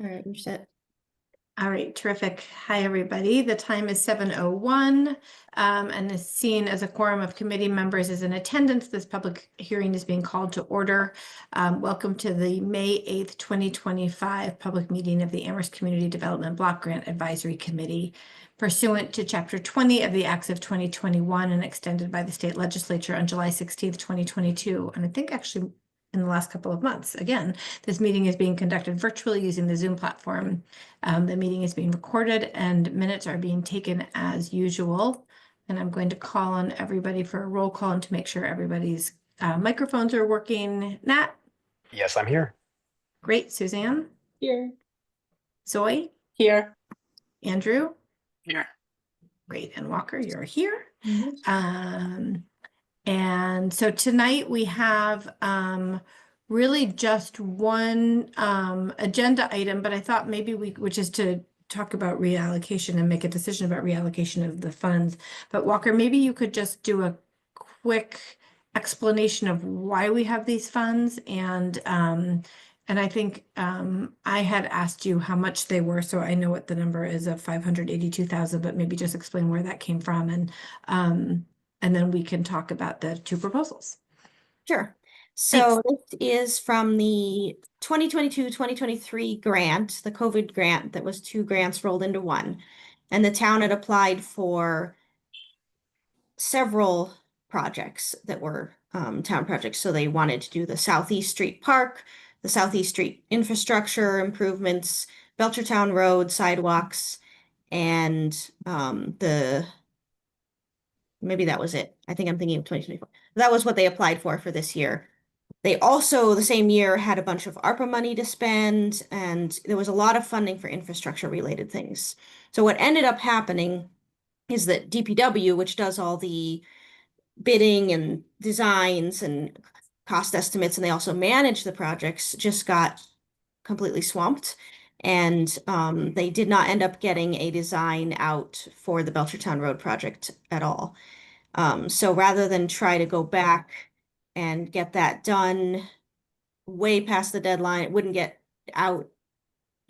All right, you're set. All right, terrific. Hi, everybody. The time is 7:01, and is seen as a quorum of committee members is in attendance. This public hearing is being called to order. Welcome to the May 8th, 2025 public meeting of the Amherst Community Development Block Grant Advisory Committee pursuant to Chapter 20 of the Acts of 2021 and extended by the state legislature on July 16th, 2022. And I think actually in the last couple of months. Again, this meeting is being conducted virtually using the Zoom platform. The meeting is being recorded and minutes are being taken as usual. And I'm going to call on everybody for a roll call and to make sure everybody's microphones are working. Nat? Yes, I'm here. Great. Suzanne? Here. Zoe? Here. Andrew? Here. Great. And Walker, you're here. And so tonight we have really just one agenda item, but I thought maybe which is to talk about reallocation and make a decision about reallocation of the funds. But Walker, maybe you could just do a quick explanation of why we have these funds and I think I had asked you how much they were, so I know what the number is of 582,000, but maybe just explain where that came from and then we can talk about the two proposals. Sure. So this is from the 2022-2023 grant, the COVID grant that was two grants rolled into one. And the town had applied for several projects that were town projects. So they wanted to do the Southeast Street Park, the Southeast Street infrastructure improvements, Belchertown Road sidewalks, and maybe that was it. I think I'm thinking of 2024. That was what they applied for this year. They also, the same year, had a bunch of ARPA money to spend, and there was a lot of funding for infrastructure related things. So what ended up happening is that DPW, which does all the bidding and designs and cost estimates, and they also manage the projects, just got completely swamped. And they did not end up getting a design out for the Belchertown Road project at all. So rather than try to go back and get that done way past the deadline, it wouldn't get out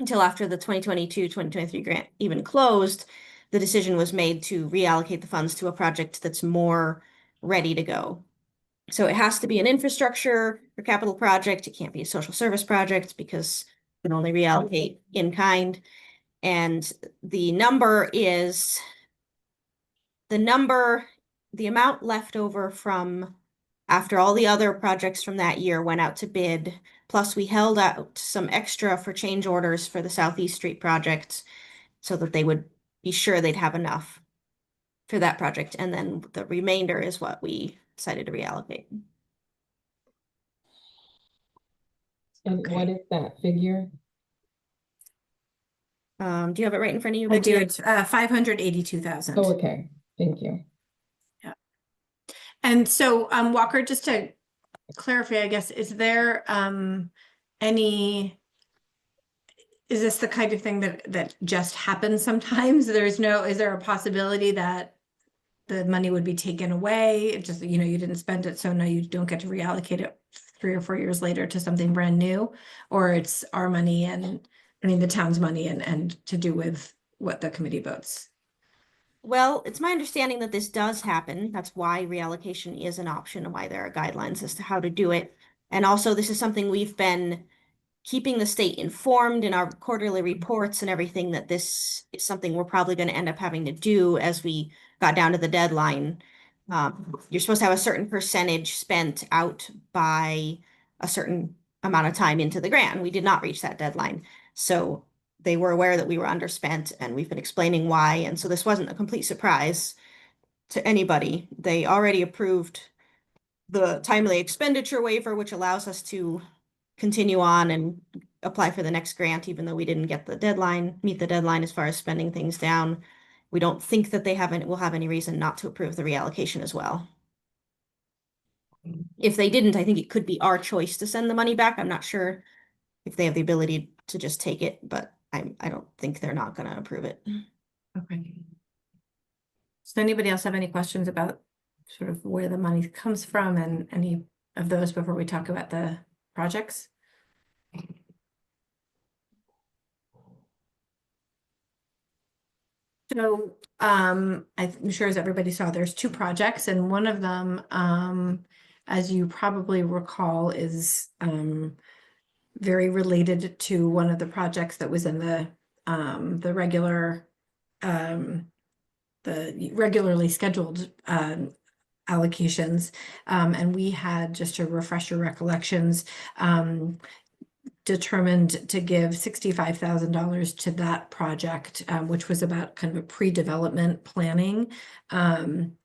until after the 2022-2023 grant even closed. The decision was made to reallocate the funds to a project that's more ready to go. So it has to be an infrastructure or capital project. It can't be a social service project because you can only reallocate in kind. And the amount left over from after all the other projects from that year went out to bid, plus we held out some extra for change orders for the Southeast Street project so that they would be sure they'd have enough for that project. And then the remainder is what we decided to reallocate. And what is that figure? Do you have it right in front of you? I do. It's 582,000. Oh, okay. Thank you. And so, Walker, just to clarify, I guess, is this the kind of thing that just happens sometimes? Is there a possibility that the money would be taken away? It just, you didn't spend it, so now you don't get to reallocate it 3 or 4 years later to something brand new, or it's our money the town's money and to do with what the committee votes. Well, it's my understanding that this does happen. That's why reallocation is an option and why there are guidelines as to how to do it. And also, this is something we've been keeping the state informed in our quarterly reports and everything, that this is something we're probably going to end up having to do as we got down to the deadline. You're supposed to have a certain percentage spent out by a certain amount of time into the grant, and we did not reach that deadline. So they were aware that we were underspent, and we've been explaining why. And so this wasn't a complete surprise to anybody. They already approved the timely expenditure waiver, which allows us to continue on and apply for the next grant, even though we didn't meet the deadline as far as spending things down. We don't think that will have any reason not to approve the reallocation as well. If they didn't, I think it could be our choice to send the money back. I'm not sure if they have the ability to just take it, but I don't think they're not going to approve it. Okay. Does anybody else have any questions about sort of where the money comes from and any of those before we talk about the projects? So I'm sure as everybody saw, there's two projects, and one of them, as you probably recall, is very related to one of the projects that was in the regularly scheduled allocations. And we had, just to refresh your recollections, determined to give $65,000 to that project, which was about kind of a pre-development planning.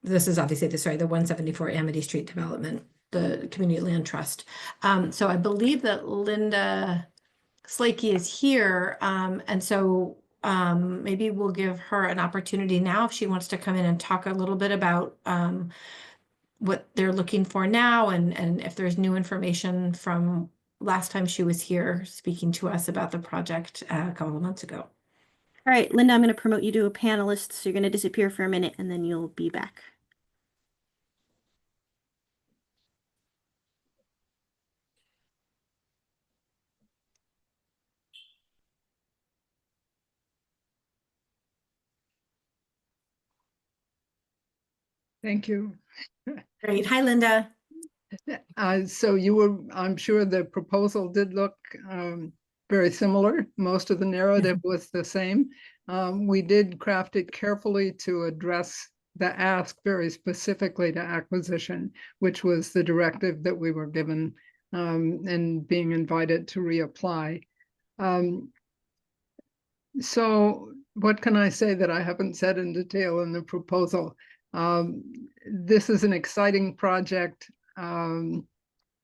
This is obviously the 174 Amity Street development, the Community Land Trust. So I believe that Linda Slakey is here, and so maybe we'll give her an opportunity now if she wants to come in and talk a little bit about what they're looking for now, and if there's new information from last time she was here speaking to us about the project a couple of months ago. All right, Linda, I'm going to promote you to a panelist, so you're going to disappear for a minute and then you'll be back. Thank you. Great. Hi, Linda. So you were, I'm sure the proposal did look very similar. Most of the narrative was the same. We did craft it carefully to address the ask very specifically to acquisition, which was the directive that we were given and being invited to reapply. So what can I say that I haven't said in detail in the proposal? This is an exciting project.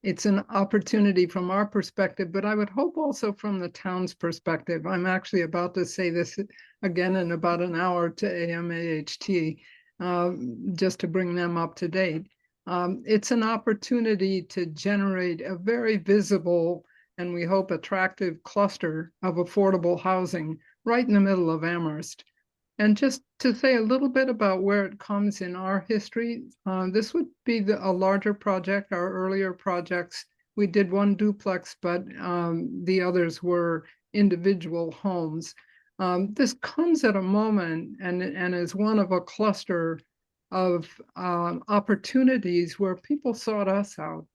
It's an opportunity from our perspective, but I would hope also from the town's perspective. I'm actually about to say this again in about an hour to AMAHT, just to bring them up to date. It's an opportunity to generate a very visible and we hope attractive cluster of affordable housing right in the middle of Amherst. And just to say a little bit about where it comes in our history, this would be a larger project. Our earlier projects, we did one duplex, but the others were individual homes. This comes at a moment and is one of a cluster of opportunities where people sought us out.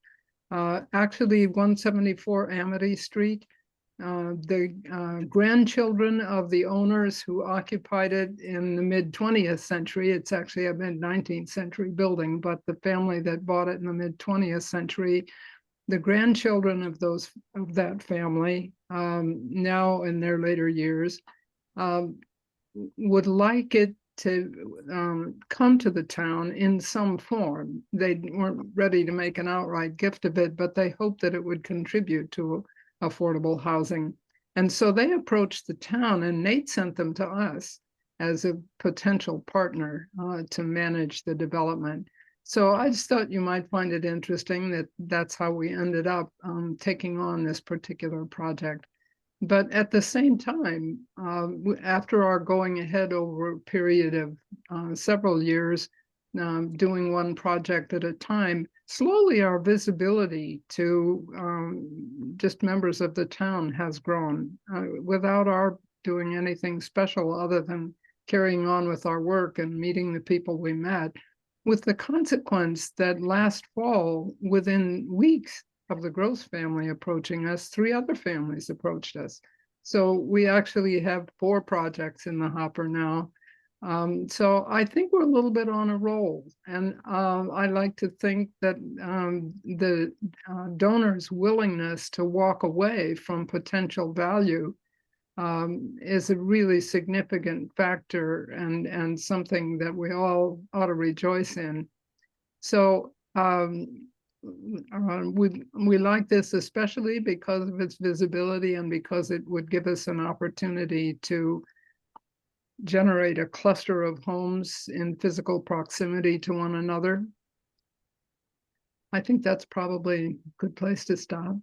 Actually, 174 Amity Street, the grandchildren of the owners who occupied it in the mid-20th century, it's actually a mid-19th century building, but the family that bought it in the mid-20th century, the grandchildren of that family, now in their later years, would like it to come to the town in some form. They weren't ready to make an outright gift of it, but they hoped that it would contribute to affordable housing. And so they approached the town and Nate sent them to us as a potential partner to manage the development. So I just thought you might find it interesting that that's how we ended up taking on this particular project. But at the same time, after our going ahead over a period of several years, doing one project at a time, slowly our visibility to just members of the town has grown without our doing anything special other than carrying on with our work and meeting the people we met, with the consequence that last fall, within weeks of the Gross family approaching us, 3 other families approached us. So we actually have 4 projects in the hopper now. So I think we're a little bit on a roll, and I like to think that the donors' willingness to walk away from potential value is a really significant factor and something that we all ought to rejoice in. So we like this especially because of its visibility and because it would give us an opportunity to generate a cluster of homes in physical proximity to one another. I think that's probably a good place to stop,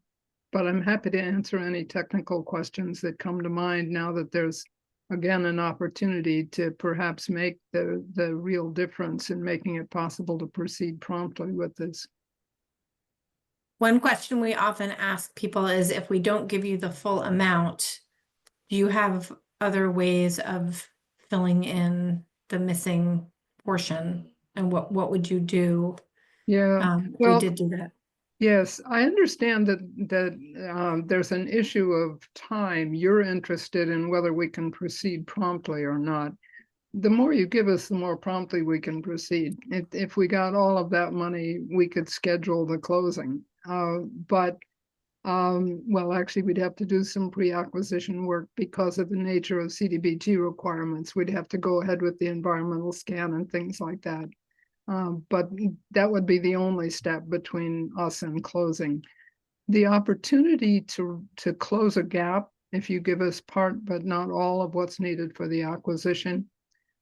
but I'm happy to answer any technical questions that come to mind now that there's again an opportunity to perhaps make the real difference in making it possible to proceed promptly with this. One question we often ask people is, if we don't give you the full amount, do you have other ways of filling in the missing portion? And what would you do Yeah, if we well, did do that? yes, I understand that there's an issue of time. You're interested in whether we can proceed promptly or not. The more you give us, the more promptly we can proceed. If we got all of that money, we could schedule the closing. Well, actually, we'd have to do some pre-acquisition work because of the nature of CDBG requirements. We'd have to go ahead with the environmental scan and things like that. But that would be the only step between us and closing. The opportunity to close a gap, if you give us part but not all of what's needed for the acquisition,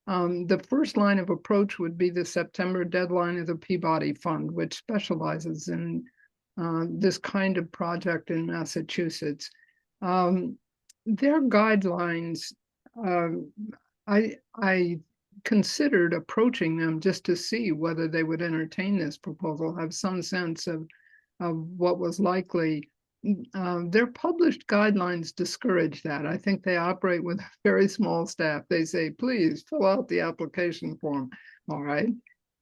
the first line of approach would be the September deadline of the Peabody Fund, which specializes in this kind of project in Massachusetts. Their guidelines, I considered approaching them just to see whether they would entertain this proposal, have some sense of what was likely. Their published guidelines discourage that. I think they operate with a very small staff. They say, please fill out the application form. All right.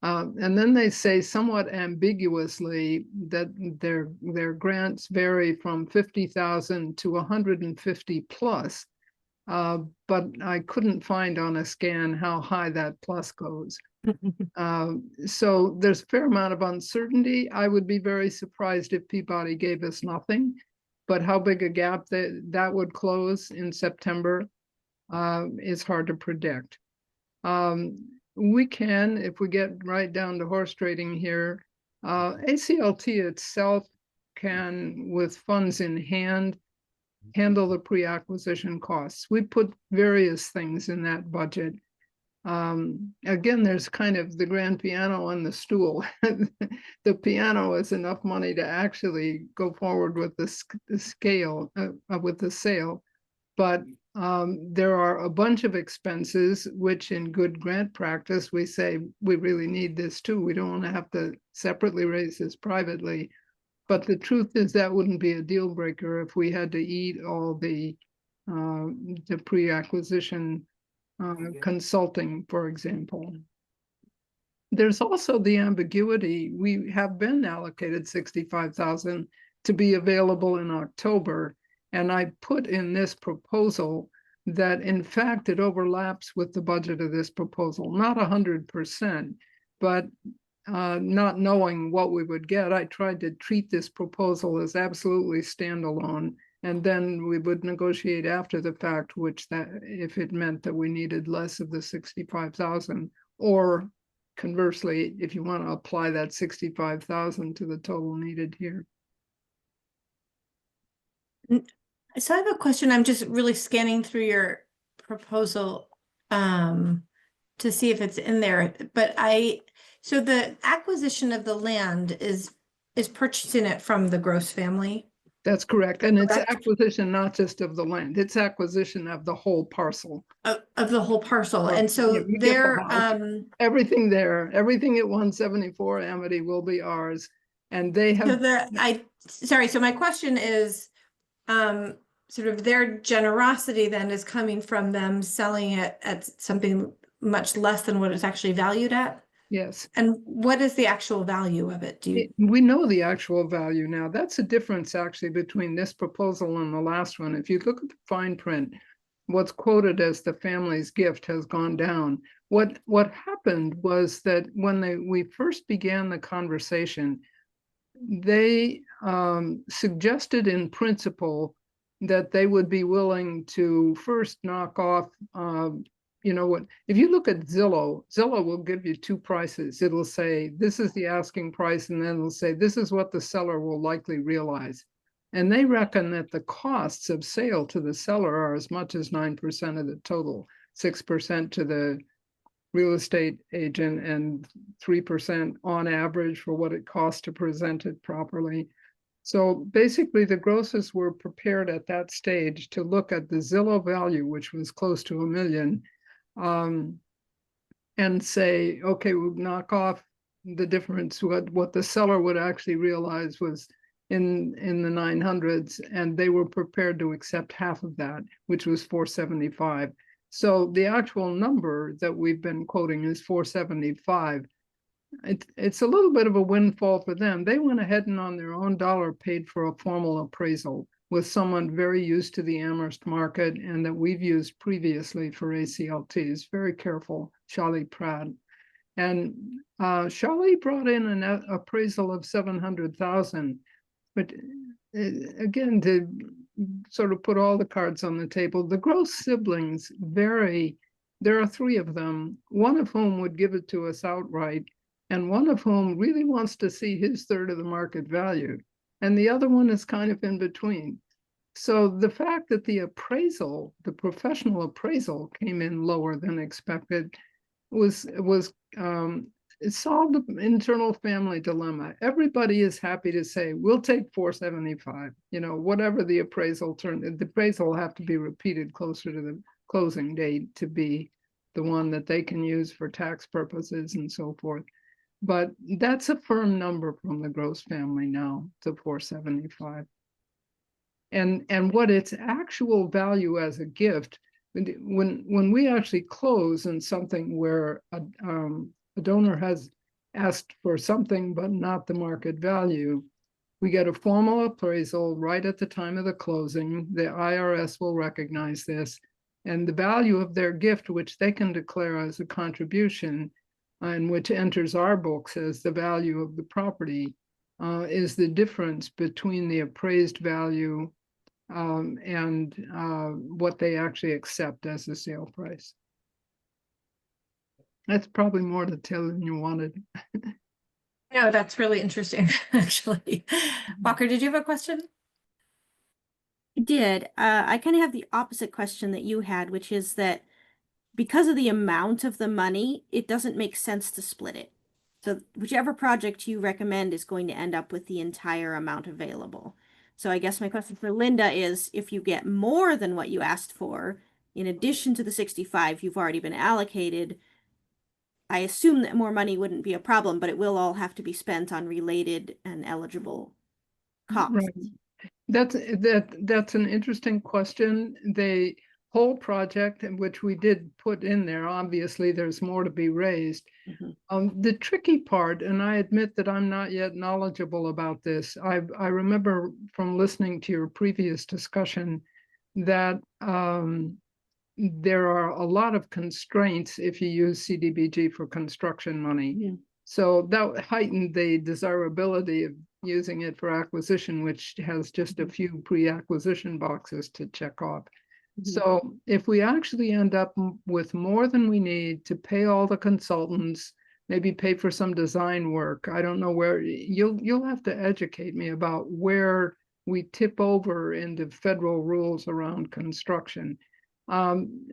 And then they say somewhat ambiguously that their grants vary from 50,000 to 150 plus. But I couldn't find on a scan how high that plus goes. So there's a fair amount of uncertainty. I would be very surprised if Peabody gave us nothing, but how big a gap that would close in September is hard to predict. We can, if we get right down to horse trading here, ACLT itself can, with funds in hand, handle the pre-acquisition costs. We put various things in that budget. Again, there's kind of the grand piano on the stool. The piano is enough money to actually go forward with the scale, with the sale. But there are a bunch of expenses, which in good grant practice, we say, we really need this too. We don't want to have to separately raise this privately. But the truth is that wouldn't be a deal breaker if we had to eat all the pre-acquisition consulting, for example. There's also the ambiguity. We have been allocated 65,000 to be available in October. And I put in this proposal that in fact it overlaps with the budget of this proposal, not 100%, but not knowing what we would get, I tried to treat this proposal as absolutely standalone. And then we would negotiate after the fact, which that if it meant that we needed less of the 65,000, or conversely, if you want to apply that 65,000 to the total needed here. So I have a question. I'm just really scanning through your proposal to see if it's in there. But so the acquisition of the land is purchasing it from the Gross family. That's correct. And it's Correct. acquisition not just of the land, it's acquisition of the whole parcel. Of the whole parcel. And Yeah, so we get the they're house. Everything there, everything at 174 Amity will be ours. And they have sorry, so my question is sort of their generosity then is coming from them selling it at something much less than what it's actually valued at? yes. And what is the actual value of it? We know the actual value now. That's a difference actually between this proposal and the last one. If you look at the fine print, what's quoted as the family's gift has gone down. What happened was that when we first began the conversation, they suggested in principle that they would be willing to first knock off if you look at Zillow will give you two prices. It'll say, this is the asking price, and then it'll say, this is what the seller will likely realize. And they reckon that the costs of sale to the seller are as much as 9% of the total, 6% to the real estate agent, and 3% on average for what it costs to present it properly. So basically, the grosses were prepared at that stage to look at the Zillow value, which was close to $1 million, and say, okay, we'll knock off the difference. What the seller would actually realize was in the 900s, and they were prepared to accept half of that, which was 475. So the actual number that we've been quoting is 475. It's a little bit of a windfall for them. They went ahead and on their own dollar paid for a formal appraisal with someone very used to the Amherst market and that we've used previously for ACLTs. Very careful, Charlie Pratt. And Charlie brought in an appraisal of 700,000. But again, to sort of put all the cards on the table, the Gross siblings vary. There are three of them, one of whom would give it to us outright, and one of whom really wants to see his third of the market value. And the other one is kind of in between. So the fact that the appraisal, the professional appraisal, came in lower than expected it solved the internal family dilemma. Everybody is happy to say, we'll take 475, whatever the appraisal the appraisal will have to be repeated closer to the closing date to be the one that they can use for tax purposes and so forth. But that's a firm number from the Gross family now to 475. And what its actual value as a gift, when we actually close in something where a donor has asked for something but not the market value, we get a formal appraisal right at the time of the closing. The IRS will recognize this, and the value of their gift, which they can declare as a contribution, and which enters our books as the value of the property, is the difference between the appraised value and what they actually accept as the sale price. That's probably more detail than you wanted. No, that's really interesting, actually. Walker, did you have a question? I did. I kind of have the opposite question that you had, which is that because of the amount of the money, it doesn't make sense to split it. So whichever project you recommend is going to end up with the entire amount available. So I guess my question for Linda is, if you get more than what you asked for, in addition to the 65 you've already been allocated, I assume that more money wouldn't be a problem, but it will all have to be spent on related and eligible costs. Right. That's an interesting question. The whole project, which we did put in there, obviously there's more to be raised. The tricky part, and I admit that I'm not yet knowledgeable about this. I remember from listening to your previous discussion that there are a lot of constraints if you use CDBG for construction money. Yeah. So that heightened the desirability of using it for acquisition, which has just a few pre-acquisition boxes to check off. So if we actually end up with more than we need to pay all the consultants, maybe pay for some design work, I don't know where, you'll have to educate me about where we tip over into federal rules around construction.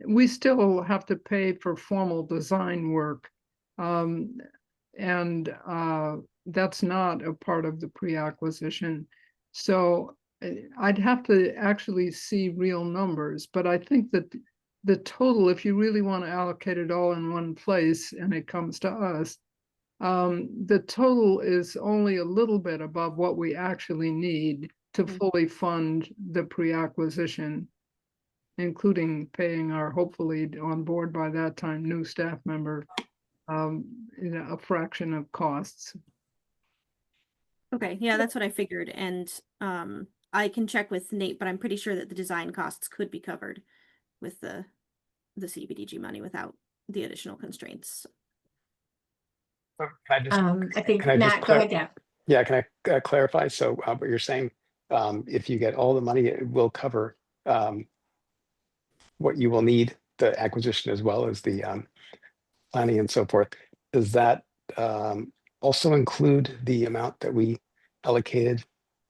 We still have to pay for formal design work. And that's not a part of the pre-acquisition. So I'd have to actually see real numbers, but I think that the total, if you really want to allocate it all in one place and it comes to us, the total is only a little bit above what we actually need to fully fund the pre-acquisition, including paying our hopefully on board by that time new staff member a fraction of costs. Okay, yeah, that's what I figured. And I can check with Nate, but I'm pretty sure that the design costs could be covered with the CDBG money without the additional constraints. Can I just, I think can I just Matt, go ahead, yeah. yeah, can I clarify? So what you're saying, if you get all the money, it will cover what you will need, the acquisition as well as the planning and so forth. Does that also include the amount that we allocated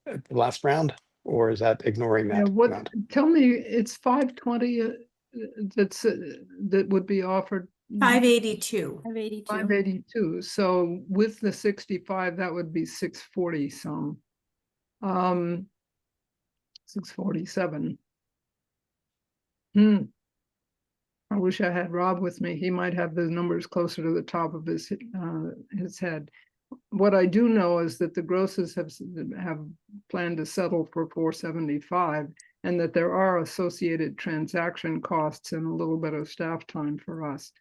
at the last round, or is that ignoring that amount? Tell me, it's 520 that would be offered. 582. 582. 582. So with the 65, that would be 640 some. 647. I wish I had Rob with me. He might have the numbers closer to the top of his head. What I do know is that the Grosses have planned to settle for 475, and that there are associated transaction costs and a little bit of staff time for us.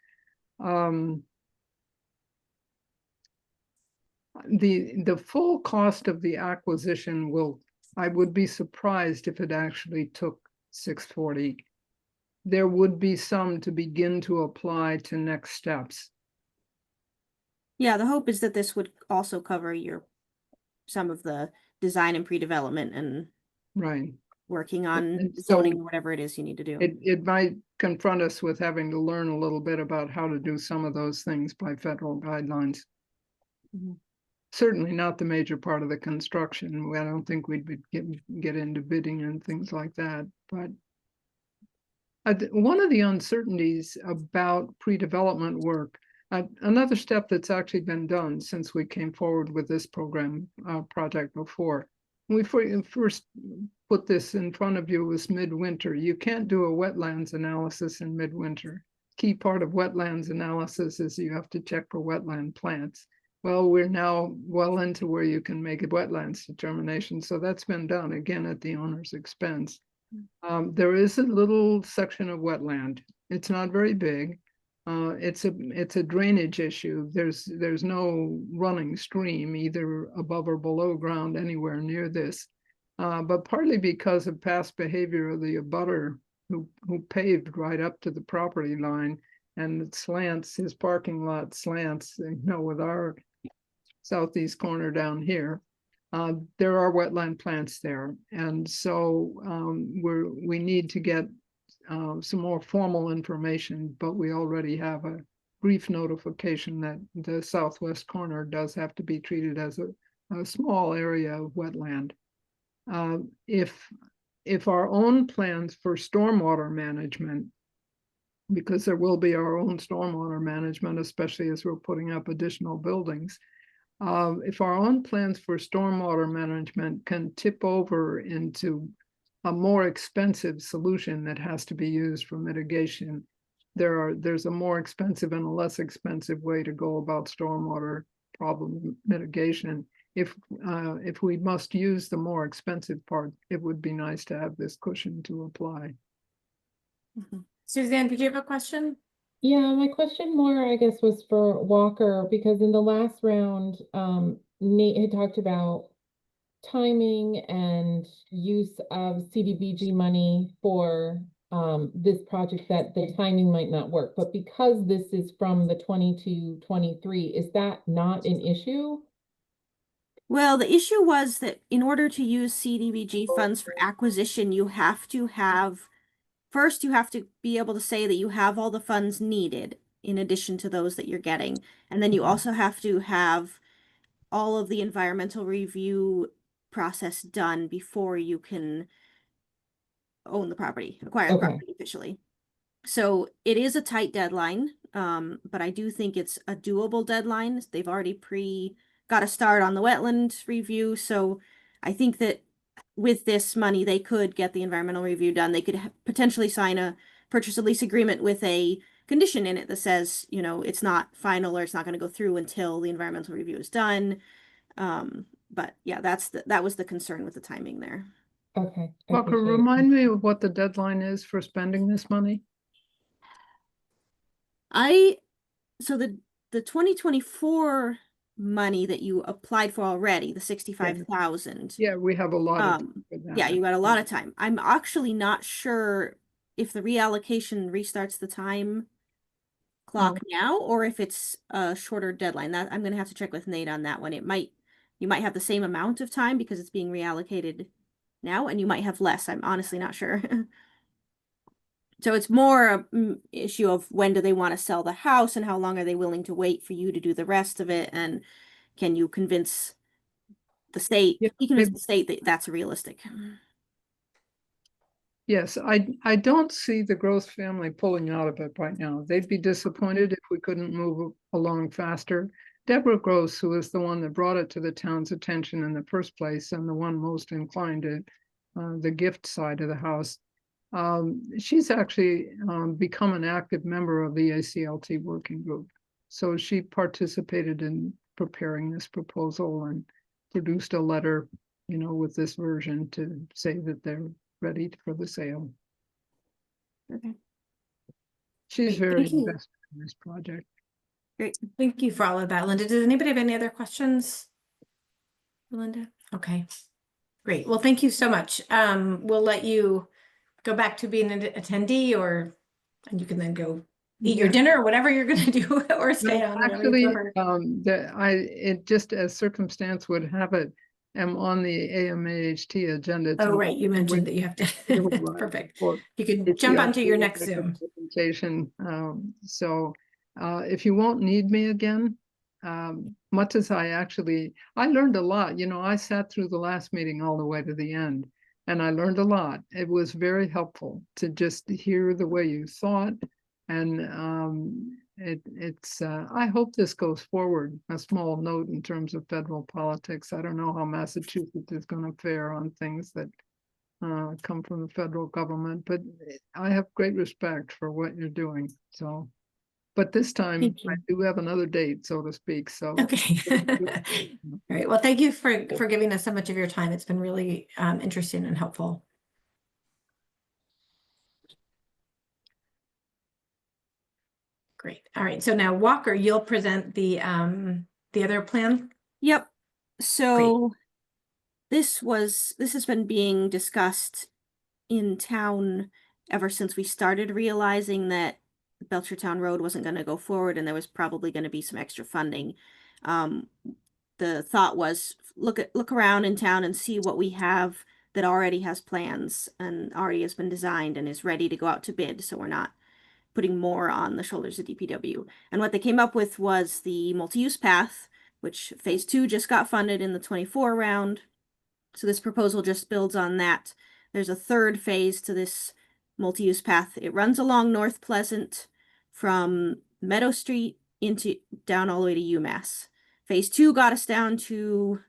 The full cost of the acquisition I would be surprised if it actually took 640. There would be some to begin to apply to next steps. Yeah, the hope is that this would also cover some of the design and pre-development and Right. working on And zoning so or whatever it is you need to do. it might confront us with having to learn a little bit about how to do some of those things by federal guidelines. Mhm. Certainly not the major part of the construction. I don't think we'd get into bidding and things like that. But one of the uncertainties about pre-development work, another step that's actually been done since we came forward with this program project before. When we first put this in front of you was midwinter. You can't do a wetlands analysis in midwinter. Key part of wetlands analysis is you have to check for wetland plants. Well, we're now well into where you can make a wetlands determination. So that's been done again at the owner's expense. There is a little section of wetland. It's not very big. It's a drainage issue. There's no running stream either above or below ground anywhere near this. But partly because of past behavior of the abutter who paved right up to the property line, and it slants, his parking lot slants, with our southeast corner down here. There are wetland plants there, and so we need to get some more formal information, but we already have a brief notification that the southwest corner does have to be treated as a small area of wetland. If our own plans for stormwater management, because there will be our own stormwater management, especially as we're putting up additional buildings, if our own plans for stormwater management can tip over into a more expensive solution that has to be used for mitigation, there's a more expensive and a less expensive way to go about stormwater problem mitigation. If we must use the more expensive part, it would be nice to have this cushion to apply. Suzanne, did you have a question? Yeah, my question more, I guess, was for Walker, because in the last round, Nate had talked about timing and use of CDBG money for this project, that the timing might not work. But because this is from the 22-23, is that not an issue? Well, the issue was that in order to use CDBG funds for acquisition, first you have to be able to say that you have all the funds needed in addition to those that you're getting. And then you also have to have all of the environmental review process done before you can own the property, acquire the Okay. property officially. So it is a tight deadline, but I do think it's a doable deadline. They've already got a start on the wetland review, so I think that with this money, they could get the environmental review done. They could potentially sign a purchase and lease agreement with a condition in it that says, it's not final or it's not going to go through until the environmental review is done. But yeah, that was the concern with the timing there. Okay. I Walker, appreciate it. remind me of what the deadline is for spending this money. So the 2024 money that you applied for already, the 65,000. Yeah, we have a lot of time for that. Yeah, you got a lot of time. I'm actually not sure if the reallocation restarts the time clock now or if it's a shorter deadline. That I'm gonna have to check with Nate on that one. You might have the same amount of time because it's being reallocated now, and you might have less. I'm honestly not sure. So it's more an issue of when do they want to sell the house and how long are they willing to wait for you to do the rest of it, and can you convince the state? Yeah, You convince the state that that's realistic. Yes, I don't see the Gross family pulling out of it right now. They'd be disappointed if we couldn't move along faster. Deborah Gross, who is the one that brought it to the town's attention in the first place and the one most inclined to the gift side of the house, she's actually become an active member of the ACLT working group. So she participated in preparing this proposal and produced a letter, with this version to say that ready for the sale. Okay. She's Great, very thank you. invested in this project. Great. Thank you for all of that, Linda. Does anybody have any other questions? Linda? Okay, great. Well, thank you so much. We'll let you go back to being an attendee, and you can then go eat your Yeah. dinner or whatever you're going to do, or stay No, on. whatever you actually, prefer. it just as circumstance would have it, am on the AMAHT agenda Oh, tonight. right. You mentioned that you have to. That's perfect. You can jump onto your next Zoom. presentation. So if you won't need me again, much as I learned a lot. You know, I sat through the last meeting all the way to the end, and I learned a lot. It was very helpful to just hear the way you thought. And I hope this goes forward. A small note in terms of federal politics. I don't know how Massachusetts is going to fare on things that come from the federal government, but I have great respect for what you're doing. So, but this time Thank I you. do have another date, so to speak. So, Okay. All right. Well, thank you for giving us so much of your time. It's been really interesting and helpful. Great. All right. So now Walker, you'll present the other plan. Yep. So this has been being discussed in town ever since we started realizing that Belchertown Road wasn't going to go forward and there was probably going to be some extra funding. The thought was look around in town and see what we have that already has plans and already has been designed and is ready to go out to bid, so we're not putting more on the shoulders of DPW. And what they came up with was the multi-use path, which phase 2 just got funded in the 24 round. So this proposal just builds on that. There's a third phase to this multi-use path. It runs along North Pleasant from Meadow Street down all the way to UMass. Phase 2 got us down to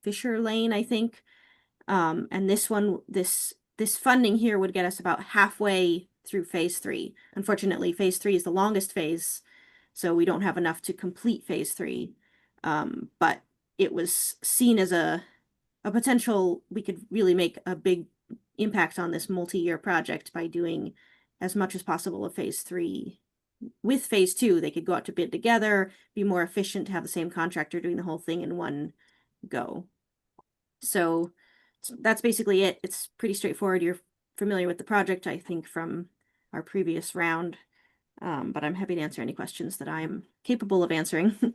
Fisher Lane, I think. And this funding here would get us about halfway through phase 3. Unfortunately, phase 3 is the longest phase, so we don't have enough to complete phase 3. But it was seen as a potential, we could really make a big impact on this multi-year project by doing as much as possible of phase 3. With phase 2, they could go out to bid together, be more efficient to have the same contractor doing the whole thing in one go. So that's basically it. It's pretty straightforward. You're familiar with the project, I think, from our previous round. But I'm happy to answer any questions that I'm capable of answering.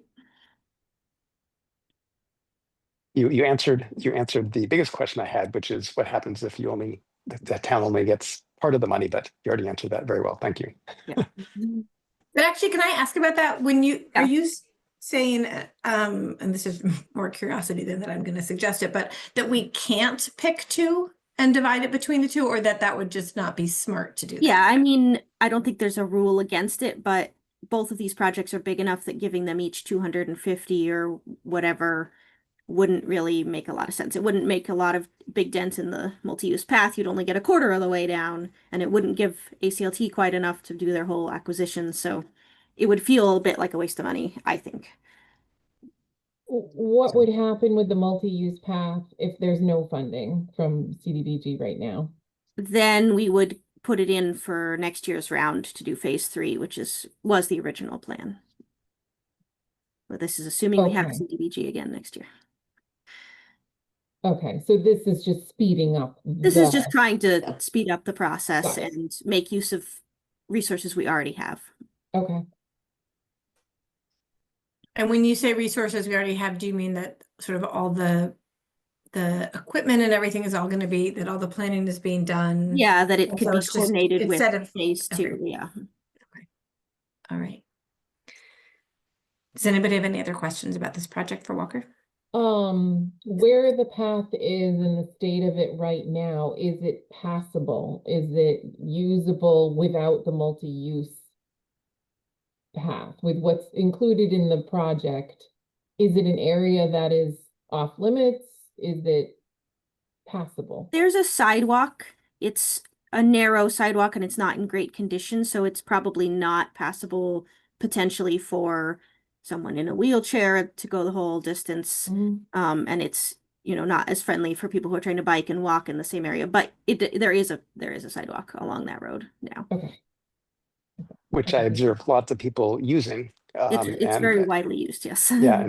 You answered the biggest question I had, which is what happens if the town only gets part of the money, but you already answered that very well. Thank you. Yeah. But actually, can I ask about that? When Yeah. are you saying, and this is more curiosity than that I'm going to suggest it, but that we can't pick 2 and divide it between the 2, or that would just not be smart to do that? Yeah, I mean, I don't think there's a rule against it, but both of these projects are big enough that giving them each 250 or whatever wouldn't really make a lot of sense. It wouldn't make a lot of big dents in the multi-use path. You'd only get a quarter of the way down, and it wouldn't give ACLT quite enough to do their whole acquisition. So it would feel a bit like a waste of money, I think. What would happen with the multi-use path if there's no funding from CDBG right now? Then we would put it in for next year's round to do phase 3, which was the original plan. But this is assuming we have Okay. CDBG again next year. Okay, so this is just speeding up. This is just trying to speed up the process Got it. and make use of resources we already have. Okay. And when you say resources we already have, do you mean that sort of all the equipment and everything is all going to be, that all the planning is being done? Yeah, that it And could so be it's just coordinated with instead of phase 2. every- Yeah. All right. Does anybody have any other questions about this project for Walker? Where the path is in the state of it right now, is it passable? Is it usable without the multi-use path? With what's included in the project, is it an area that is off limits? Is it passable? There's a sidewalk. It's a narrow sidewalk and it's not in great condition, so it's probably not passable potentially for someone in a wheelchair to go the whole distance. Mhm. And it's not as friendly for people who are trying to bike and walk in the same area. But there is a sidewalk along that road now. Okay. which I observe lots of people using. It's And very widely used, yes. yeah,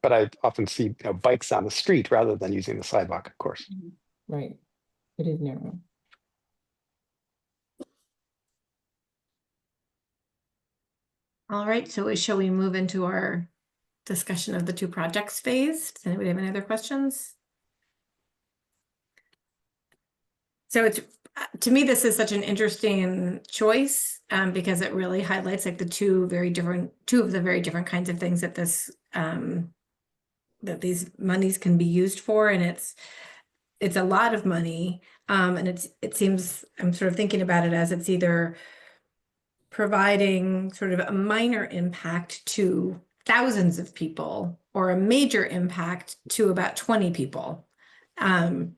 but I often see bikes on the street rather than using the sidewalk, of course. Right. It is narrow. All right, so shall we move into our discussion of the two projects phase? Does anybody have any other questions? So it's, to me, this is such an interesting choice because it really highlights like two of the very different kinds of things that that these monies can be used for, and it's a lot of money, and it seems, I'm sort of thinking about it as it's either providing sort of a minor impact to thousands of people or a major impact to about 20 people. And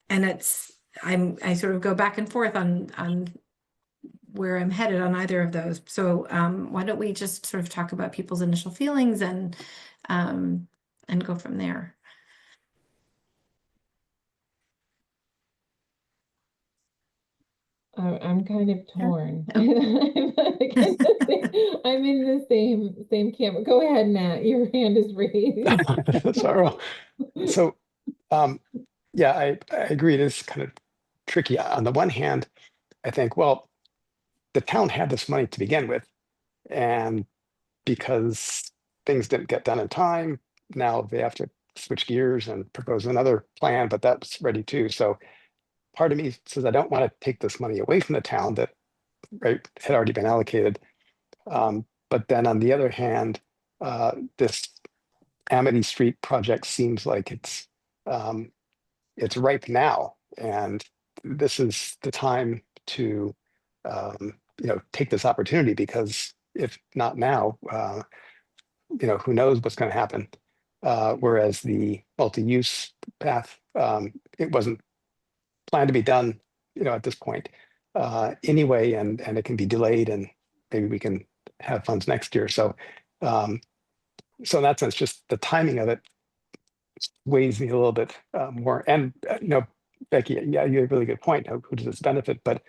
I sort of go back and forth on where I'm headed on either of those. So why don't we just sort of talk about people's initial feelings and go from there. I'm kind of torn. I'm in the same camp. Go ahead, Matt. Your hand is raised. So, yeah, I agree. It is kind of tricky. On the one hand, I think, well, the town had this money to begin with, and because things didn't get done in time, now they have to switch gears and propose another plan, but that's ready too. So part of me says I don't want to take this money away from the town that had already been allocated. But then on the other hand, this Amity Street project seems like it's ripe now, and this is the time to take this opportunity, because if not now, who knows what's going to happen. Whereas the multi-use path, it wasn't planned to be done, at this point anyway, and it can be delayed, and maybe we can have funds next year. So in that sense, just the timing of it weighs me a little bit more. And Becky, yeah, you have a really good point. Who does this benefit? But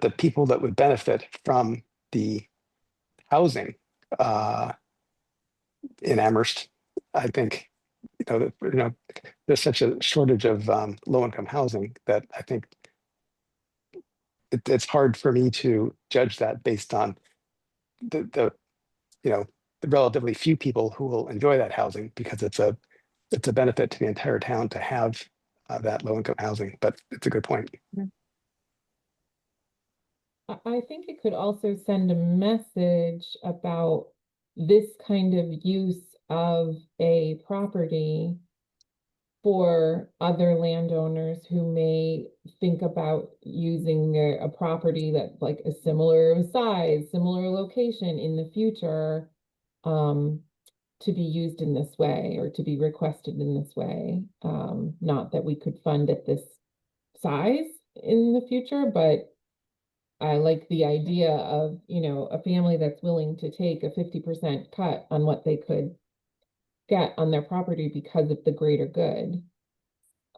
the people that would benefit from the housing in Amherst, I think, there's such a shortage of low-income housing that I think it's hard for me to judge that based on the relatively few people who will enjoy that housing, because it's a benefit to the entire town to have that low-income housing. But it's a good point. I think it could also send a message about this kind of use of a property for other landowners who may think about using a property that's like a similar size, similar location in the future, to be used in this way or to be requested in this way. Not that we could fund at this size in the future, but I like the idea of, a family that's willing to take a 50% cut on what they could get on their property because of the greater good.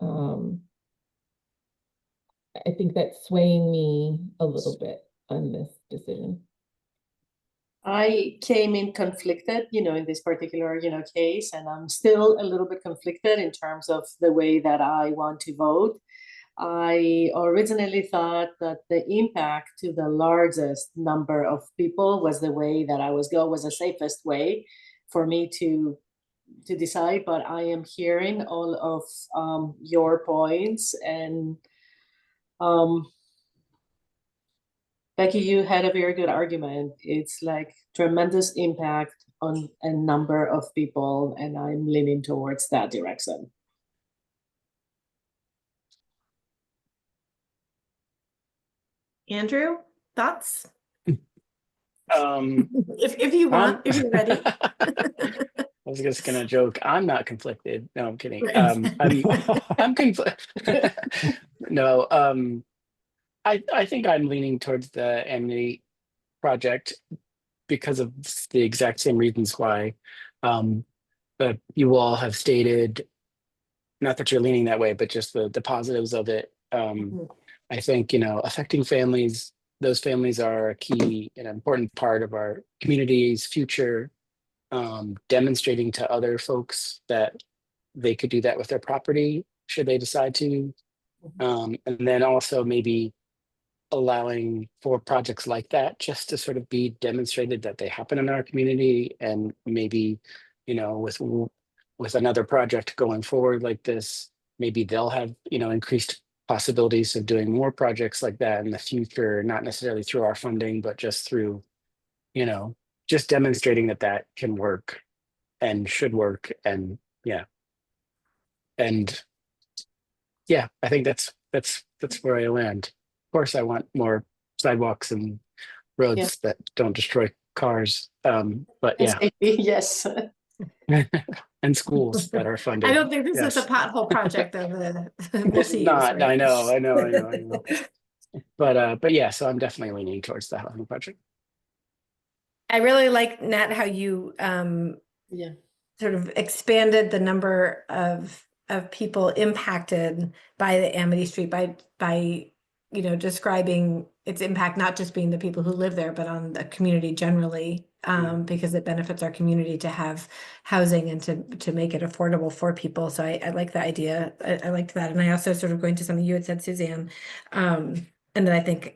I think that's swaying me a little bit on this decision. I came in conflicted, in this particular, case, and I'm still a little bit conflicted in terms of the way that I want to vote. I originally thought that the impact to the largest number of people was the way that I was the safest way for me to decide, but I am hearing all of your points, and Becky, you had a very good argument. It's like tremendous impact on a number of people, and I'm leaning towards that direction. Andrew, thoughts? Um, If you want, if you're ready. I was just gonna joke. I'm not conflicted. No, I'm kidding. Right. I'm conflicted. No, I think I'm leaning towards the Amity project because of the exact same reasons why that you all have stated. not that you're leaning that way, but just the positives of it. Mhm. I think, you know, affecting families, those families are a key and important part of our community's future. Demonstrating to other folks that they could do that with their property should they decide to. And then also maybe allowing for projects like that just to sort of be demonstrated that they happen in our community, and maybe, you know, with another project going forward like this, maybe they'll have, you know, increased possibilities of doing more projects like that in the future, not necessarily through our funding, but just through, you know, just demonstrating that that can work and should work. And yeah, and yeah, I think that's where I land. Of course, I want more sidewalks and Yeah. roads that don't destroy cars. But And yeah, safety, yes. and schools that are I funded. don't think this is the Yes, pothole project of the it's multi-use, not. right? I know. I know. But yeah, so I'm definitely leaning towards the housing project. I really like, Nat, how you Yeah. sort of expanded the number of people impacted by the Amity Street by you know, describing its impact, not just being the people who live there, but on the community generally, because it benefits our community to have housing and to make it affordable for people. So I like the idea. I liked that. And I also sort of going to something you had said, Suzanne, and then I think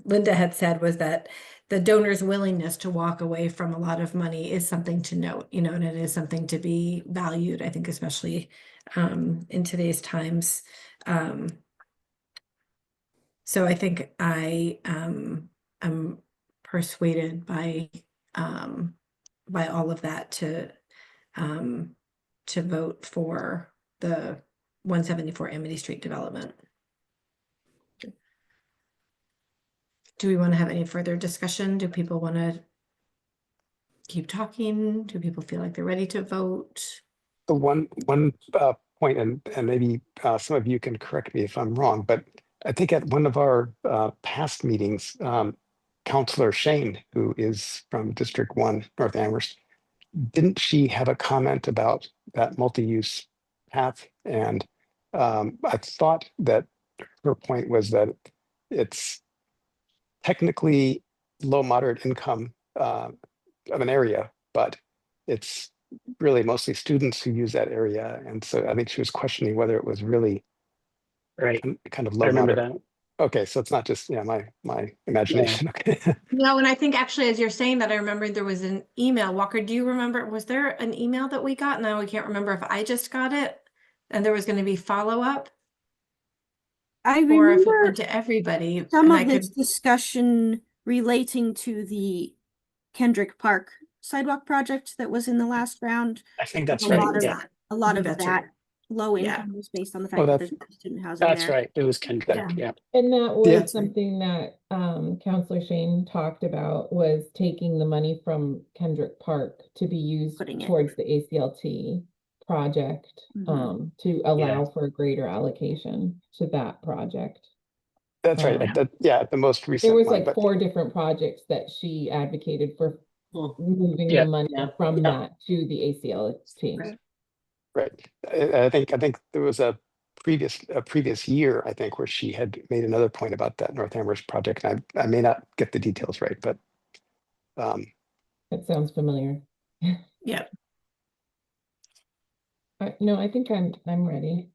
Linda had said was that the donor's willingness to walk away from a lot of money is something to note, you know, and it is something to be valued, I think, especially in today's times. So I think I am persuaded by all of that to vote for the 174 Amity Street development. Do we want to have any further discussion? Do people want to keep talking? Do people feel like they're ready to vote? The one point, and maybe some of you can correct me if I'm wrong, but I think at one of our past meetings, Councillor Shane, who is from District 1, North Amherst, didn't she have a comment about that multi-use path? And I thought that her point was that it's technically low moderate income of an area, but it's really mostly students who use that area. And so I think she was questioning whether it was really Right. kind of I low remember moderate. that. Okay, so it's not just my imagination. Okay. No, and I think actually, as you're saying that, I remember there was an email. Walker, do you remember? Was there an email that we got? Now I can't remember if I just got it and there was going to be follow-up I or if it remember went to everybody. some And of I this could, discussion relating to the Kendrick Park sidewalk project that was in the last round. I think Like that's a I think right. it lot was of Yeah, that. a lot I of think that's that right. low Yeah. income was based on the Oh, fact that that's there's no student housing that's there. right. It was Kendrick. Yeah. Yeah. And that Yeah. was something that Counselor Shane talked about, was taking the money from Kendrick Park to be used Putting it. towards the ACLT project, Mhm. to allow for a greater allocation to that project. That's right. Um, Yeah, the most There recent was one, like but 4 different projects that she advocated for Mm. moving Yeah. the money Yeah. from Yeah. that to the ACLT. Right. right. I think there was a previous year, I think, where she had made another point about that North Amherst project. And I may not get the details right, but That sounds familiar. Yeah. No, I think I'm ready.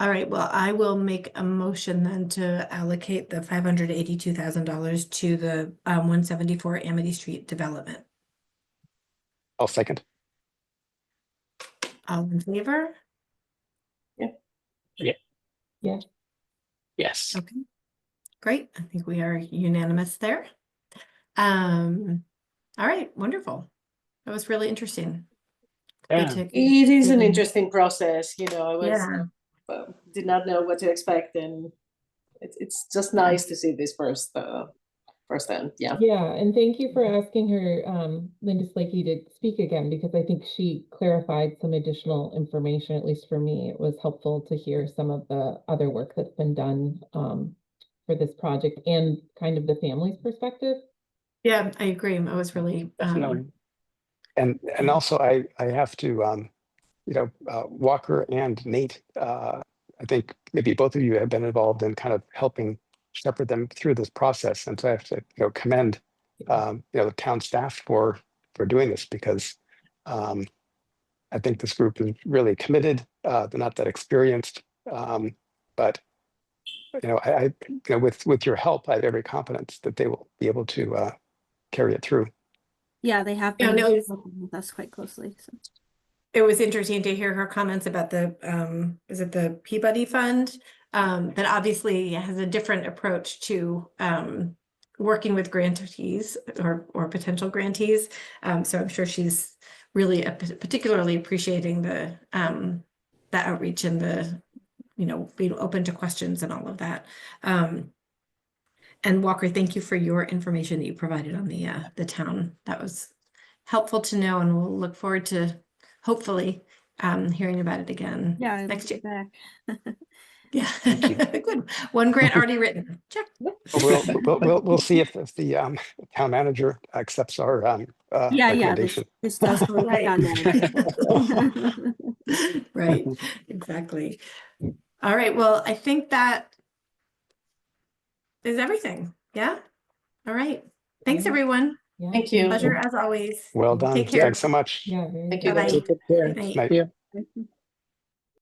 All right, well, I will make a motion then to allocate the $582,000 to the 174 Amity Street development. I'll second. All in favor? Yes. Okay, great. I think we are unanimous there. All right, wonderful. That was really interesting. Good Yeah. to- It is an Mhm. interesting process, you know. I was Yeah. did not know what to expect, and it's just Yeah. nice to see this firsthand. Yeah. Yeah, and thank you for asking her, Linda Slakey, to speak again, because I think she clarified some additional information. At least for me, it was helpful to hear some of the other work that's been done for this project and kind of the family's perspective. Yeah, I agree. I was really Definitely. And also I have to, Walker and Nate, I think maybe both of you have been involved in kind of helping shepherd them through this process. And so I have to, commend, the town staff for doing this, because I think this group is really committed. They're not that experienced, but with your help, I have every confidence that they will be able to carry it through. Yeah, they have Yeah, been no, working with us quite closely. So. it was interesting to hear her comments about the, is it the Peabody Fund? That obviously has a different approach to working with grantees or potential grantees. So I'm sure she's really particularly appreciating the outreach and the, being open to questions and all of that. And Walker, thank you for your information that you provided on the town. That was helpful to know, and we'll look forward to hopefully hearing about it again Yeah, next year. back. Yeah, Thank you. good. One grant already written. Check. We'll see if the town manager accepts our Yeah, recommendation. this does go to the Right. town manager. Right, exactly. All right, well, I think that is everything. Yeah. All right. Thanks, Yeah. everyone. Yeah. Thank you. Pleasure as always. Well done. Take care. Thanks so much. Yeah, very Thank you, good. guys. Bye-bye. Take good care. Good night. Night. Yeah.